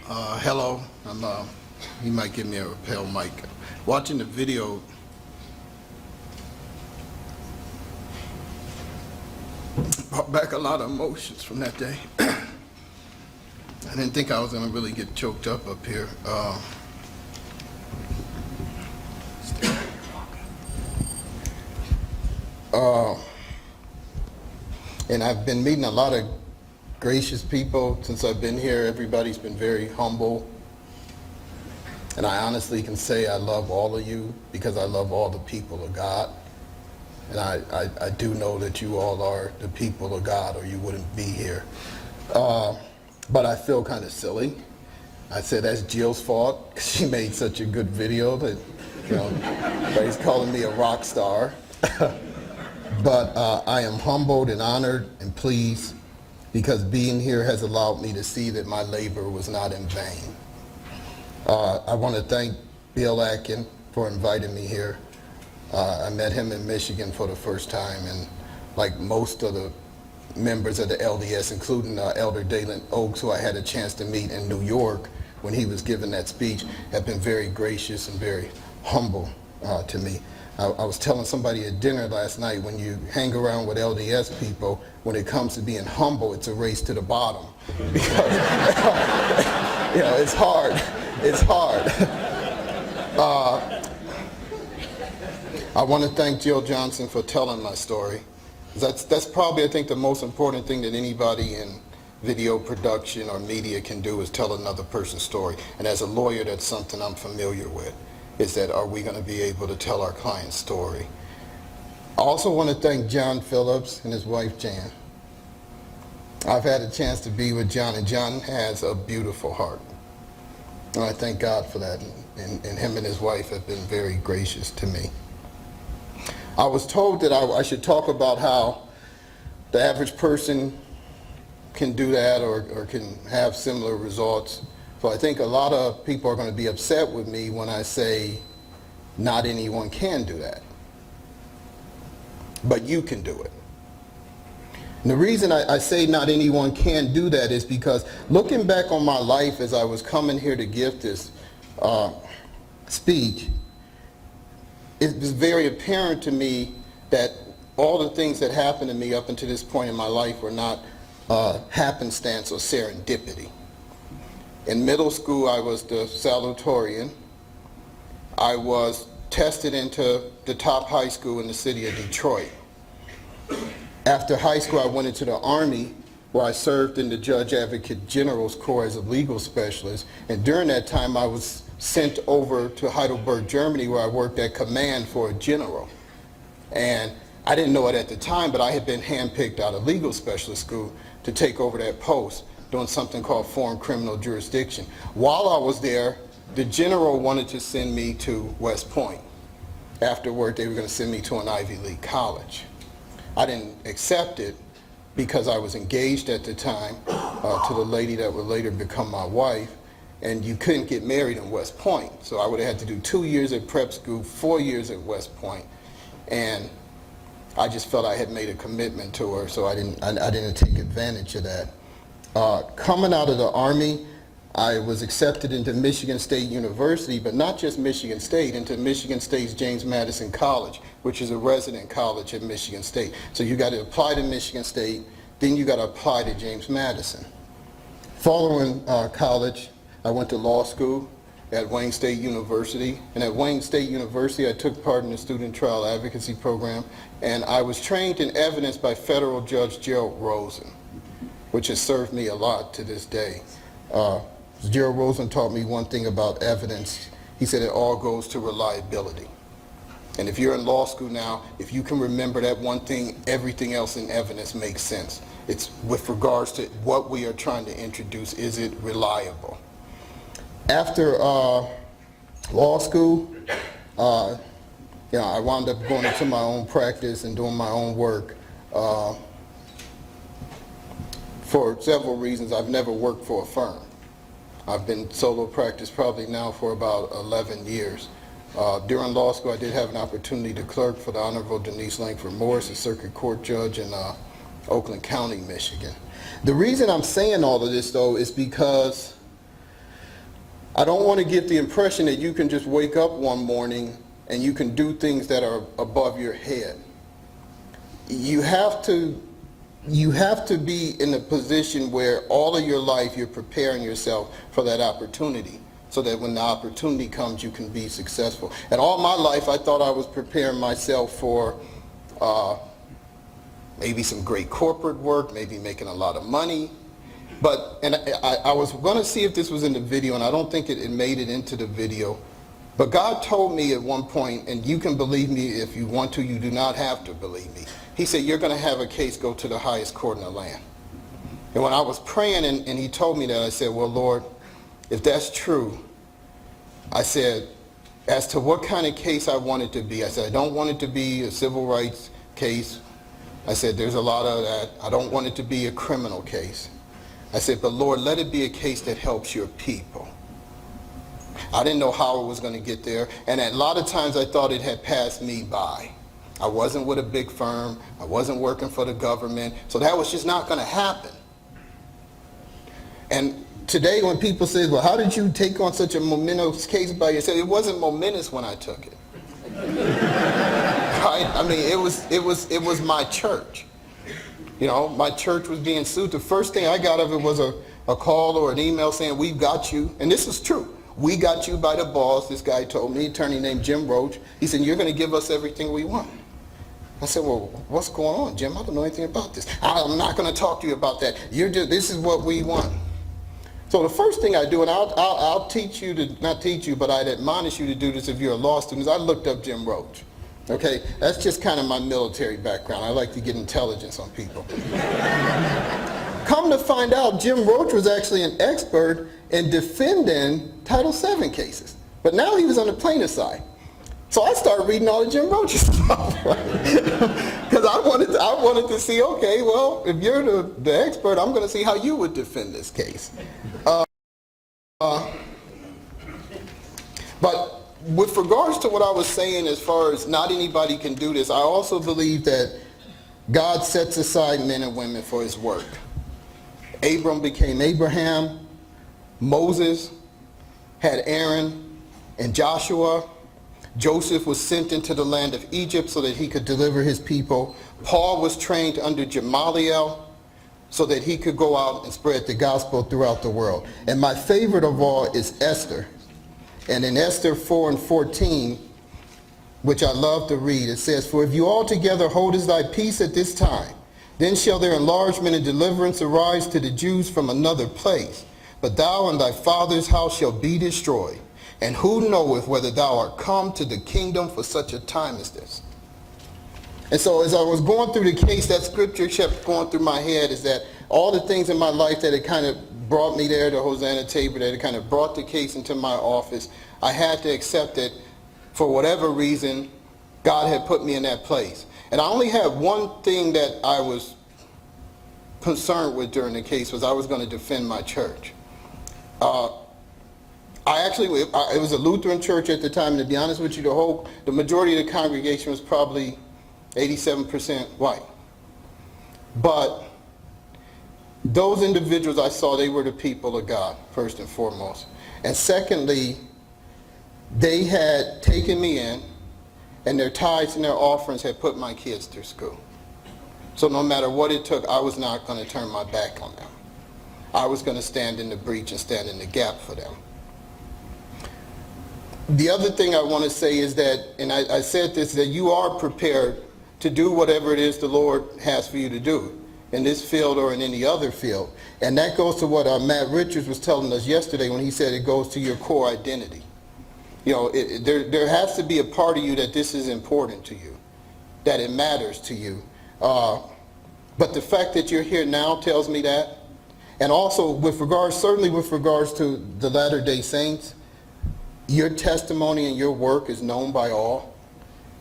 Hello, you might give me a lapel mic. Watching the video, brought back a lot of emotions from that day. I didn't think I was going to really get choked up here. And I've been meeting a lot of gracious people since I've been here. Everybody's been very humble. And I honestly can say I love all of you because I love all the people of God. And I do know that you all are the people of God or you wouldn't be here. But I feel kind of silly. I said that's Jill's fault. She made such a good video that, everybody's calling me a rock star. But I am humbled and honored and pleased because being here has allowed me to see that my labor was not in vain. I want to thank Bill Atkin for inviting me here. I met him in Michigan for the first time, and like most of the members of the LDS, including Elder Dalen Oaks, who I had a chance to meet in New York when he was giving that speech, have been very gracious and very humble to me. I was telling somebody at dinner last night, when you hang around with LDS people, when it comes to being humble, it's a race to the bottom. Because, it's hard. It's hard. I want to thank Jill Johnson for telling my story. That's probably, I think, the most important thing that anybody in video production or media can do is tell another person's story. And as a lawyer, that's something I'm familiar with. Is that are we going to be able to tell our client's story? I also want to thank John Phillips and his wife Jan. I've had a chance to be with John, and John has a beautiful heart. And I thank God for that, and him and his wife have been very gracious to me. I was told that I should talk about how the average person can do that or can have similar results. So I think a lot of people are going to be upset with me when I say not anyone can do that. But you can do it. And the reason I say not anyone can do that is because looking back on my life as I was coming here to give this speech, it was very apparent to me that all the things that happened to me up until this point in my life were not happenstance or serendipity. In middle school, I was the salutatorian. I was tested into the top high school in the city of Detroit. After high school, I went into the Army, where I served in the Judge Advocate General's Corps as a legal specialist. And during that time, I was sent over to Heidelberg, Germany, where I worked at command for a general. And I didn't know it at the time, but I had been handpicked out of legal specialist school to take over that post, doing something called foreign criminal jurisdiction. While I was there, the general wanted to send me to West Point. Afterward, they were going to send me to an Ivy League college. I didn't accept it because I was engaged at the time to the lady that would later become my wife, and you couldn't get married in West Point. So I would have had to do 2 years at prep school, 4 years at West Point, and I just felt I had made a commitment to her, so I didn't take advantage of that. Coming out of the Army, I was accepted into Michigan State University, but not just Michigan State, into Michigan State's James Madison College, which is a resident college at Michigan State. So you got to apply to Michigan State, then you got to apply to James Madison. Following college, I went to law school at Wayne State University, and at Wayne State University I took part in the student trial advocacy program, and I was trained in evidence by federal Judge Gerald Rosen, which has served me a lot to this day. Gerald Rosen taught me one thing about evidence. He said it all goes to reliability. And if you're in law school now, if you can remember that one thing, everything else in evidence makes sense. It's with regards to what we are trying to introduce, is it reliable? After law school, I wound up going into my own practice and doing my own work. For several reasons, I've never worked for a firm. I've been solo practice probably now for about 11 years. During law school, I did have an opportunity to clerk for the Honorable Denise Langford Morris, a circuit court judge in Oakland County, Michigan. The reason I'm saying all of this, though, is because I don't want to get the impression that you can just wake up one morning and you can do things that are above your head. You have to be in a position where all of your life you're preparing yourself for that opportunity, so that when the opportunity comes, you can be successful. And all my life, I thought I was preparing myself for maybe some great corporate work, maybe making a lot of money. And I was going to see if this was in the video, and I don't think it made it into the video. But God told me at one point, and you can believe me if you want to, you do not have to believe me. He said, you're going to have a case go to the highest court in the land. And when I was praying and he told me that, I said, well, Lord, if that's true, I said, as to what kind of case I want it to be, I said, I don't want it to be a civil rights case. I said, there's a lot of that. I don't want it to be a criminal case. I said, but Lord, let it be a case that helps your people. I didn't know how it was going to get there. And a lot of times I thought it had passed me by. I wasn't with a big firm. I wasn't working for the government. So that was just not going to happen. And today when people say, well, how did you take on such a momentous case by yourself? It wasn't momentous when I took it. Right? I mean, it was my church. You know, my church was being sued. The first thing I got of it was a call or an email saying, we've got you. And this is true. We got you by the balls. This guy told me, attorney named Jim Roach. He said, you're going to give us everything we want. I said, well, what's going on, Jim? I don't know anything about this. I'm not going to talk to you about that. This is what we want. So the first thing I do, and I'll teach you to, not teach you, but I'd admonish you to do this if you're a law student, is I looked up Jim Roach. Okay? That's just kind of my military background. I like to get intelligence on people. Come to find out, Jim Roach was actually an expert in defending Title VII cases. But now he was on the plaintiff's side. So I started reading all of Jim Roach's stuff, because I wanted to see, okay, well, if you're the expert, I'm going to see how you would defend this case. But with regards to what I was saying as far as not anybody can do this, I also believe that God sets aside men and women for his work. Abram became Abraham. Moses had Aaron and Joshua. Joseph was sent into the land of Egypt so that he could deliver his people. Paul was trained under Gamaliel so that he could go out and spread the gospel throughout the world. And my favorite of all is Esther. And in Esther 4:14, which I love to read, it says, for if you altogether holdest thy peace at this time, then shall their enlargement and deliverance arise to the Jews from another place. But thou and thy father's house shall be destroyed. And who knoweth whether thou art come to the kingdom for such a time as this? And so as I was going through the case, that scripture kept going through my head, is that all the things in my life that had kind of brought me there to Hosanna-Tabor, that had kind of brought the case into my office, I had to accept it. For whatever reason, God had put me in that place. And I only had one thing that I was concerned with during the case, was I was going to defend my church. It was a Lutheran church at the time, and to be honest with you, the majority of the congregation was probably 87% white. But those individuals I saw, they were the people of God, first and foremost. And secondly, they had taken me in, and their tithes and their offerings had put my kids through school. So no matter what it took, I was not going to turn my back on them. I was going to stand in the breach and stand in the gap for them. The other thing I want to say is that, and I said this, that you are prepared to do whatever it is the Lord has for you to do in this field or in any other field. And that goes to what Matt Richards was telling us yesterday when he said it goes to your core identity. You know, there has to be a part of you that this is important to you, that it matters to you. But the fact that you're here now tells me that. And also certainly with regards to the Latter-day Saints, your testimony and your work is known by all,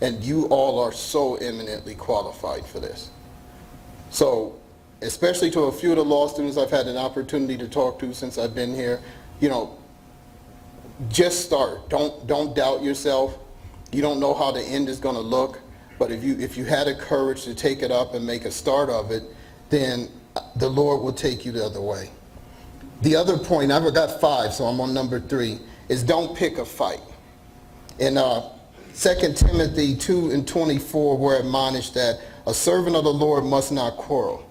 and you all are so eminently qualified for this. So, especially to a few of the law students I've had an opportunity to talk to since I've been here, you know, just start. Don't doubt yourself. You don't know how the end is going to look, but if you had the courage to take it up and make a start of it, then the Lord will take you the other way. The other point, I've got 5, so I'm on number 3, is don't pick a fight. In 2 Timothy 2:24, we're admonished that a servant of the Lord must not quarrel,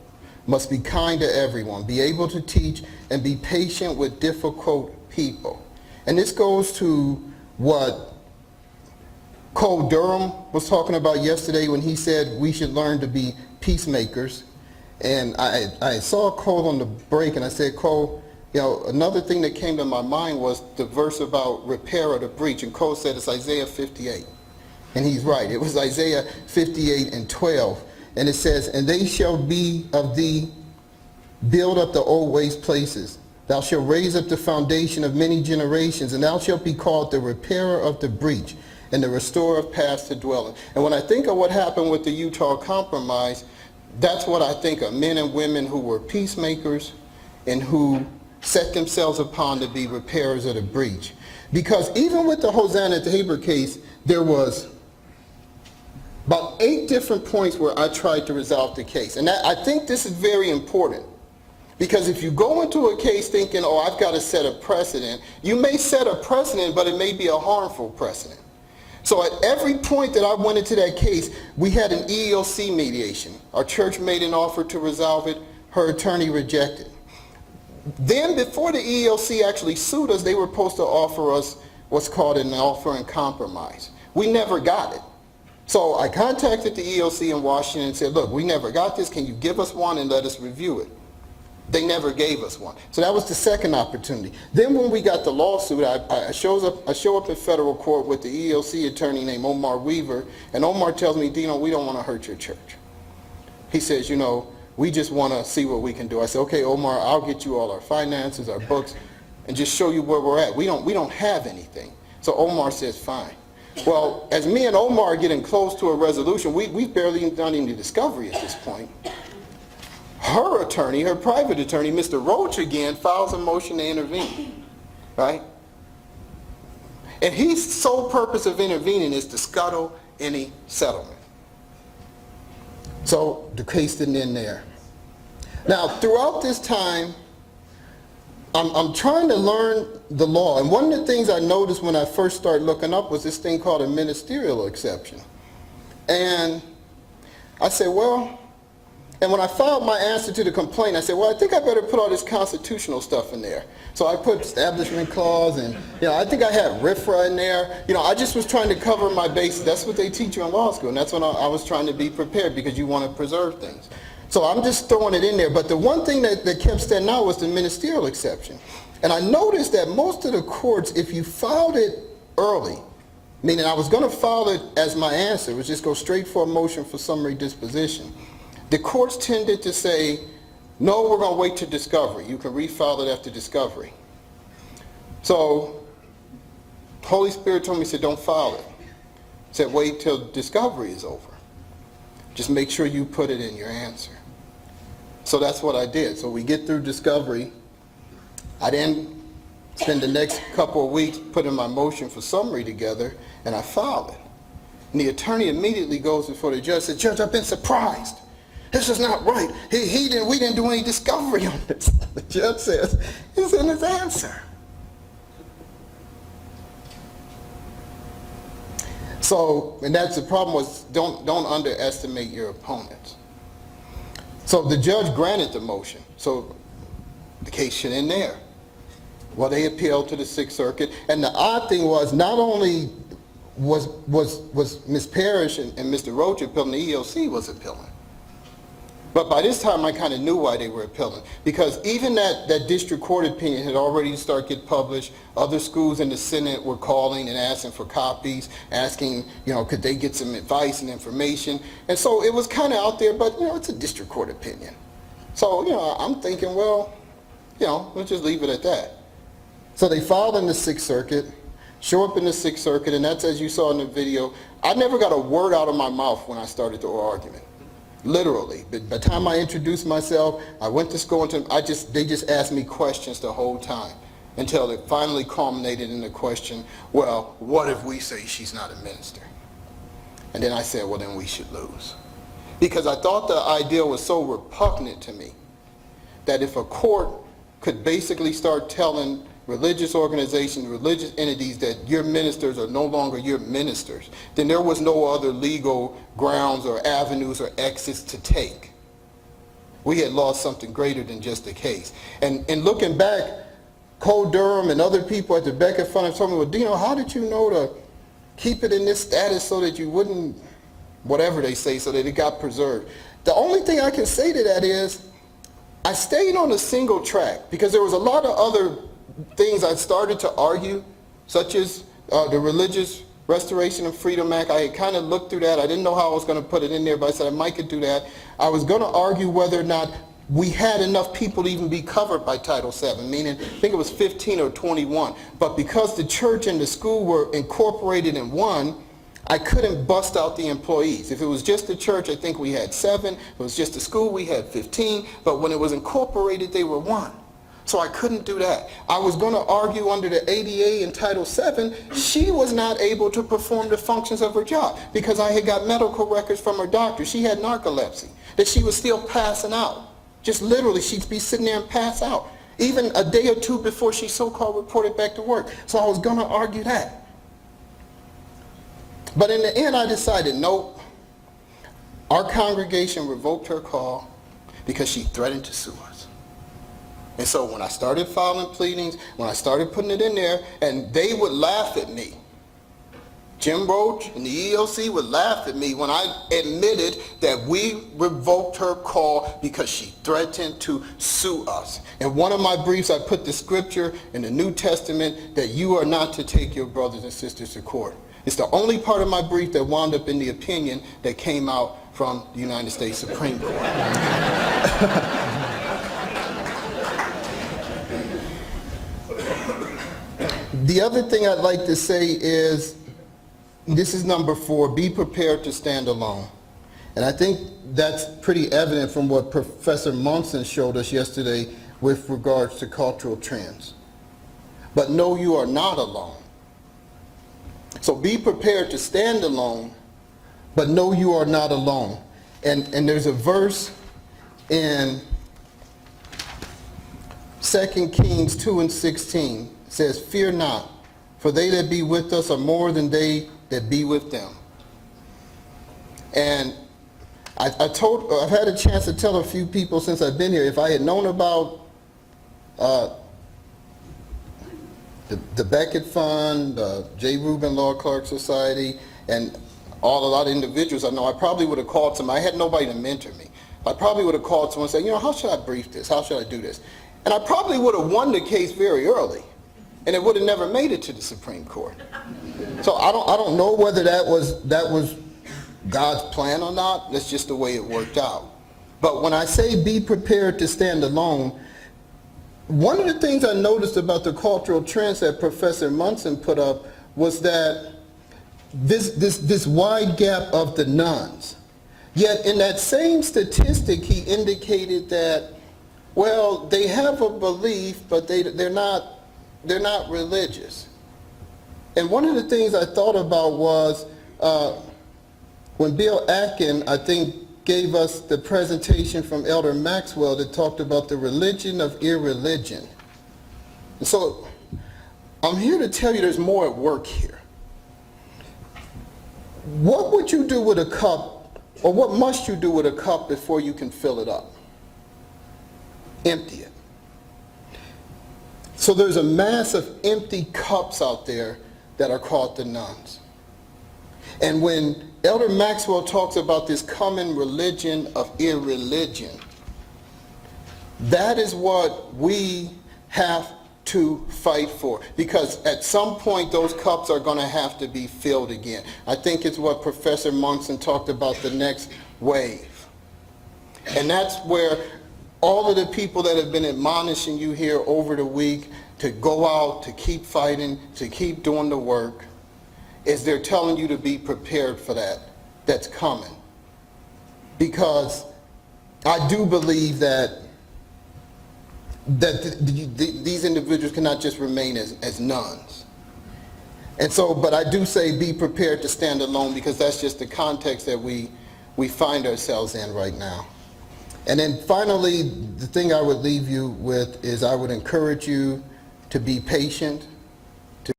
must be kind to everyone, be able to teach, and be patient with difficult people. And this goes to what Cole Durham was talking about yesterday when he said we should learn to be peacemakers. And I saw Cole on the break, and I said, Cole, another thing that came to my mind was the verse about repair of the breach. And Cole said it's Isaiah 58. And he's right. It was Isaiah 58:12. And it says, and they shall be of thee, build up the old waste places. Thou shalt raise up the foundation of many generations, and thou shalt be called the repairer of the breach and the restorer of paths to dwell in. And when I think of what happened with the Utah Compromise, that's what I think of, men and women who were peacemakers and who set themselves upon to be repairers of the breach. Because even with the Hosanna-Tabor case, there was about 8 different points where I tried to resolve the case. And I think this is very important. Because if you go into a case thinking, oh, I've got to set a precedent, you may set a precedent, but it may be a harmful precedent. So at every point that I went into that case, we had an EEOC mediation. Our church made an offer to resolve it. Her attorney rejected. Then before the EEOC actually sued us, they were supposed to offer us what's called an offer in compromise. We never got it. So I contacted the EEOC in Washington and said, look, we never got this. Can you give us one and let us review it? They never gave us one. So that was the second opportunity. Then when we got the lawsuit, I show up in federal court with the EEOC attorney named Omar Weaver, and Omar tells me, Deano, we don't want to hurt your church. He says, we just want to see what we can do. I said, okay, Omar, I'll get you all our finances, our books, and just show you where we're at. We don't have anything. So Omar says, fine. Well, as me and Omar are getting close to a resolution, we've barely done any discovery at this point. Her attorney, her private attorney, Mr. Roach again, files a motion to intervene, right? And his sole purpose of intervening is to scuttle any settlement. So the case didn't end there. Now, throughout this time, I'm trying to learn the law. And one of the things I noticed when I first started looking up was this thing called a ministerial exception. And I said, and when I filed my answer to the complaint, I said, I think I better put all this constitutional stuff in there. So I put establishment clause and, I think I had RFRA in there. I just was trying to cover my bases. That's what they teach you in law school. And that's when I was trying to be prepared because you want to preserve things. So I'm just throwing it in there. But the one thing that kept standing out was the ministerial exception. And I noticed that most of the courts, if you filed it early, meaning I was going to file it as my answer, it was just go straight for a motion for summary disposition. The courts tended to say, no, we're going to wait till discovery. You can refile it after discovery. So Holy Spirit told me, said, don't file it. Said, wait till discovery is over. Just make sure you put it in your answer. So that's what I did. So we get through discovery. I then spend the next couple of weeks putting my motion for summary together, and I filed it. And the attorney immediately goes before the judge and said, Judge, I've been surprised. This is not right. We didn't do any discovery on this. The judge says, it's in his answer. So, and that's the problem was don't underestimate your opponents. So the judge granted the motion. So the case should end there. Well, they appealed to the Sixth Circuit. And the odd thing was not only was Ms. Parrish and Mr. Roach appealing, the EEOC was appealing. But by this time, I kind of knew why they were appealing. Because even that district court opinion had already started to get published. Other schools in the Senate were calling and asking for copies, asking, could they get some advice and information. And so it was kind of out there, but, it's a district court opinion. So, I'm thinking, we'll just leave it at that. So they filed in the Sixth Circuit, show up in the Sixth Circuit, and that's, as you saw in the video, I never got a word out of my mouth when I started the oral argument. Literally. By the time I introduced myself, I went to school, and they just asked me questions the whole time until it finally culminated in the question, well, what if we say she's not a minister? And then I said, well, then we should lose. Because I thought the idea was so repugnant to me that if a court could basically start telling religious organizations, religious entities that your ministers are no longer your ministers, then there was no other legal grounds or avenues or exits to take. We had lost something greater than just a case. And looking back, Cole Durham and other people at the Beckett Fund have told me, well, Deano, how did you know to keep it in this status so that you wouldn't, whatever they say, so that it got preserved? The only thing I can say to that is, I stayed on a single track because there was a lot of other things I started to argue, such as the Religious Restoration and Freedom Act. I had kind of looked through that. I didn't know how I was going to put it in there, but I said I might could do that. I was going to argue whether or not we had enough people to even be covered by Title VII, meaning I think it was 15 or 21. But because the church and the school were incorporated in one, I couldn't bust out the employees. If it was just the church, I think we had 7. If it was just the school, we had 15. But when it was incorporated, they were 1. So I couldn't do that. I was going to argue under the ADA and Title VII, she was not able to perform the functions of her job because I had got medical records from her doctor. She had narcolepsy, that she was still passing out. Just literally, she'd be sitting there and pass out, even a day or two before she so-called reported back to work. So I was going to argue that. But in the end, I decided, nope. Our congregation revoked her call because she threatened to sue us. And so when I started filing pleadings, when I started putting it in there, and they would laugh at me. Jim Roach and the EEOC would laugh at me when I admitted that we revoked her call because she threatened to sue us. In one of my briefs, I put the scripture in the New Testament that you are not to take your brothers and sisters to court. It's the only part of my brief that wound up in the opinion that came out from the United States Supreme Court. The other thing I'd like to say is, this is number 4, be prepared to stand alone. And I think that's pretty evident from what Professor Munson showed us yesterday with regards to cultural trends. But no, you are not alone. So be prepared to stand alone, but know you are not alone. And there's a verse in 2 Kings 2:16. It says, fear not, for they that be with us are more than they that be with them. And I've had a chance to tell a few people since I've been here, if I had known about the Beckett Fund, J. Reuben Law Clerk Society, and a lot of individuals I know, I probably would have called somebody. I had nobody to mentor me. I probably would have called someone and said, you know, how should I brief this? How should I do this? And I probably would have won the case very early, and it would have never made it to the Supreme Court. So I don't know whether that was God's plan or not. That's just the way it worked out. But when I say be prepared to stand alone, one of the things I noticed about the cultural trends that Professor Munson put up was that this wide gap of the nuns. Yet in that same statistic, he indicated that, well, they have a belief, but they're not religious. And one of the things I thought about was when Bill Atkin, I think, gave us the presentation from Elder Maxwell that talked about the religion of irreligion. And so I'm here to tell you there's more at work here. What would you do with a cup, or what must you do with a cup before you can fill it up? Empty it. So there's a mass of empty cups out there that are called the nuns. And when Elder Maxwell talks about this common religion of irreligion, that is what we have to fight for, because at some point those cups are going to have to be filled again. I think it's what Professor Munson talked about, the next wave. And that's where all of the people that have been admonishing you here over the week to go out, to keep fighting, to keep doing the work, is they're telling you to be prepared for that. That's coming. Because I do believe that these individuals cannot just remain as nuns. And so, but I do say be prepared to stand alone, because that's just the context that we find ourselves in right now. And then finally, the thing I would leave you with is I would encourage you to be patient, to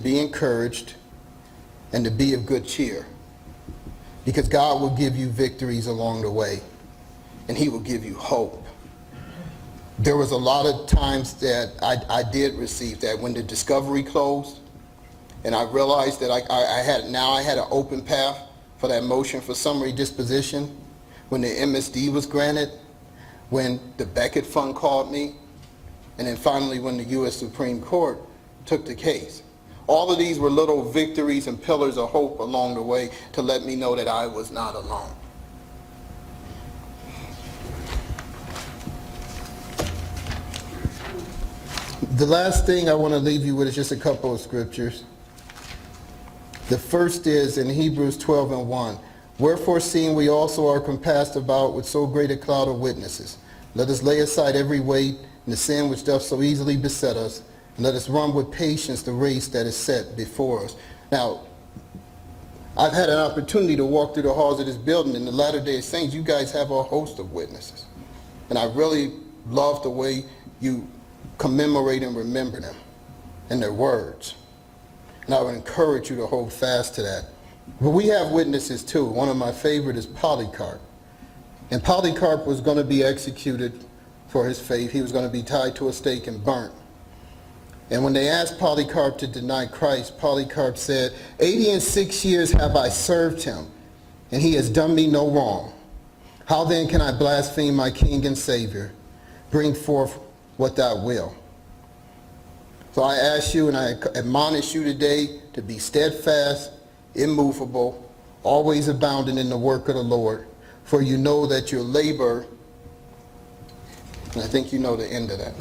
be encouraged, and to be of good cheer. Because God will give you victories along the way, and he will give you hope. There was a lot of times that I did receive that when the discovery closed, and I realized that I had an open path for that motion for summary disposition, when the MSD was granted, when the Beckett Fund called me, and then finally when the U.S. Supreme Court took the case. All of these were little victories and pillars of hope along the way to let me know that I was not alone. The last thing I want to leave you with is just a couple of scriptures. The first is in Hebrews 12:1. Wherefore, seeing we also are compassed about with so great a cloud of witnesses, let us lay aside every weight and the sin which doth so easily beset us, and let us run with patience the race that is set before us. Now, I've had an opportunity to walk through the halls of this building. In the Latter-day Saints, you guys have a host of witnesses. And I really love the way you commemorate and remember them and their words. And I would encourage you to hold fast to that. But we have witnesses too. One of my favorite is Polycarp. And Polycarp was going to be executed for his faith. He was going to be tied to a stake and burnt. And when they asked Polycarp to deny Christ, Polycarp said, 86 years have I served him, and he has done me no wrong. How then can I blaspheme my King and Savior? Bring forth what thou wilt. So I ask you and I admonish you today to be steadfast, immovable, always abounding in the work of the Lord, for you know that your labor, and I think you know the end of that.